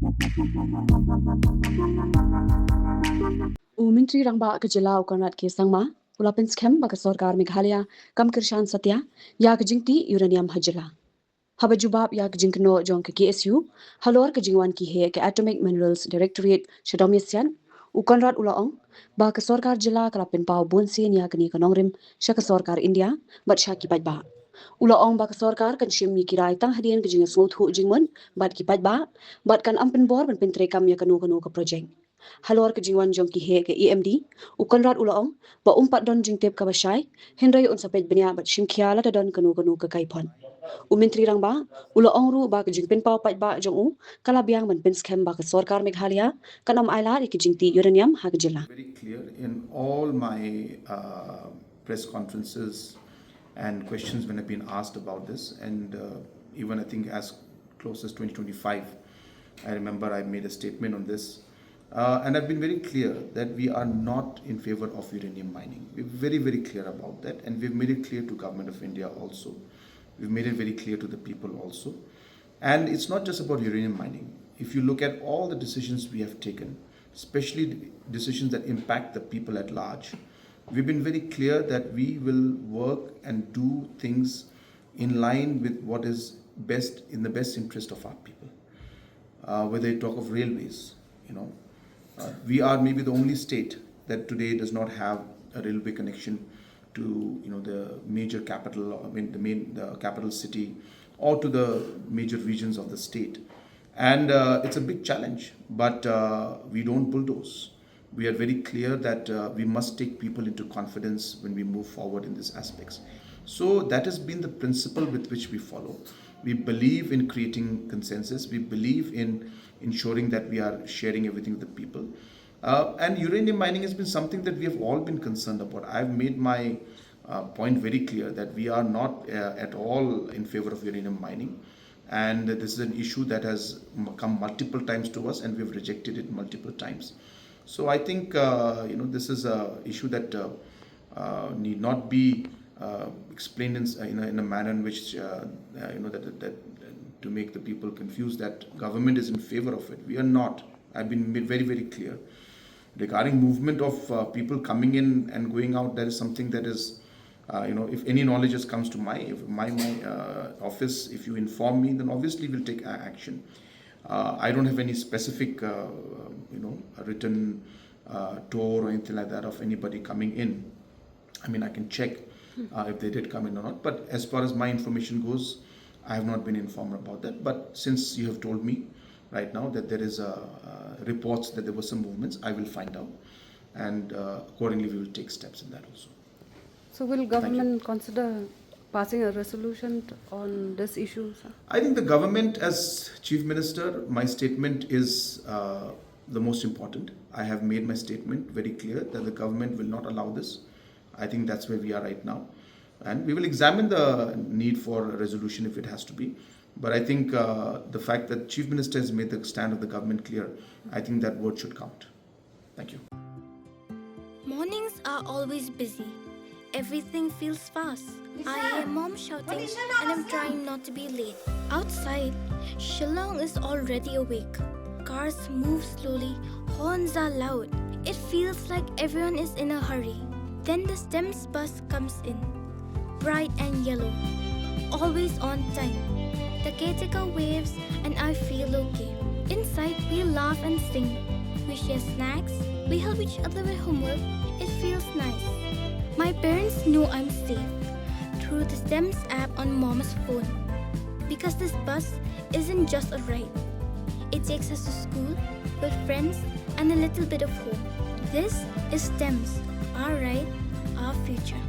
Myntri Rangbah ke Jylla Ukernat ula Pynskhem baka Sorkar Meghalaya Kam Kyrshan Satya ya ke Jingtih Uranium Jylla. Haba jubab ya ke jingkno jong ke KSU halor ke jingwan ki he ke Atomic Minerals Directorate Shadomyasian Ukonrat ulaong ba ke Sorkar Jylla kalapin pau bonsin ya ke ni ke nongrim sya ke Sorkar India bat syaki paidbah. Ulaong ba ke Sorkar kan shim mi kirai tang hadian ke jingïathuh jingmun bat ki paidbah bat kan ampin bor ban Myntri kam ya kanu ke projek. Halor ke jingwan jong ki he ke EMD ukonrat ulaong ba umpat don jingtep ka basyai hindai un sapet bniah bat shimkhiala da don kanu ke kaipon. Myntri Rangbah ulaong ru ba ke jingpin pau paidbah jong kalabiang ban Pynskhem ba ke Sorkar Meghalaya kanam Ailad ke Jingtih Uranium ha ke Jylla. Very clear in all my press conferences and questions when I've been asked about this, and even I think as close as 2025, I remember I made a statement on this, and I've been very clear that we are not in favor of uranium mining. We're very, very clear about that, and we've made it clear to Government of India also. We've made it very clear to the people also. And it's not just about uranium mining. If you look at all the decisions we have taken, especially decisions that impact the people at large, we've been very clear that we will work and do things in line with what is best in the best interest of our people. Whether you talk of railways, we are maybe the only state that today does not have a railway connection to the major capital, the capital city, or to the major regions of the state. And it's a big challenge, but we don't bulldoze. We are very clear that we must take people into confidence when we move forward in these aspects. So that has been the principle with which we follow. We believe in creating consensus. We believe in ensuring that we are sharing everything with the people. And uranium mining has been something that we have all been concerned about. I've made my point very clear that we are not at all in favor of uranium mining. And this is an issue that has come multiple times to us, and we've rejected it multiple times. So I think this is an issue that need not be explained in a manner in which that to make the people confused that government is in favor of it. We are not. I've been made very, very clear. Regarding movement of people coming in and going out, that is something that is, if any knowledge just comes to my office, if you inform me, then obviously we'll take action. I don't have any specific, written tour or anything like that of anybody coming in. I mean, I can check if they did come in or not. But as far as my information goes, I have not been informed about that. But since you have told me right now that there is reports that there were some movements, I will find out, and accordingly we will take steps in that also. So will government consider passing a resolution on this issue, sir? I think the government, as Chief Minister, my statement is the most important. I have made my statement very clear that the government will not allow this. I think that's where we are right now. And we will examine the need for a resolution if it has to be. But I think the fact that Chief Minister has made the stand of the government clear, I think that word should count. Thank you. Mornings are always busy. Everything feels fast. I hear mom shouting and I'm trying not to be late. Outside, Shillong is already awake. Cars move slowly, horns are loud. It feels like everyone is in a hurry. Then the STEMS bus comes in, bright and yellow, always on time. The caretaker waves and I feel okay. Inside, we laugh and sing. We share snacks. We help each other with homework. It feels nice. My parents know I'm safe through the STEMS app on mom's phone. Because this bus isn't just a ride. It takes us to school with friends and a little bit of hope. This is STEMS, our ride, our future.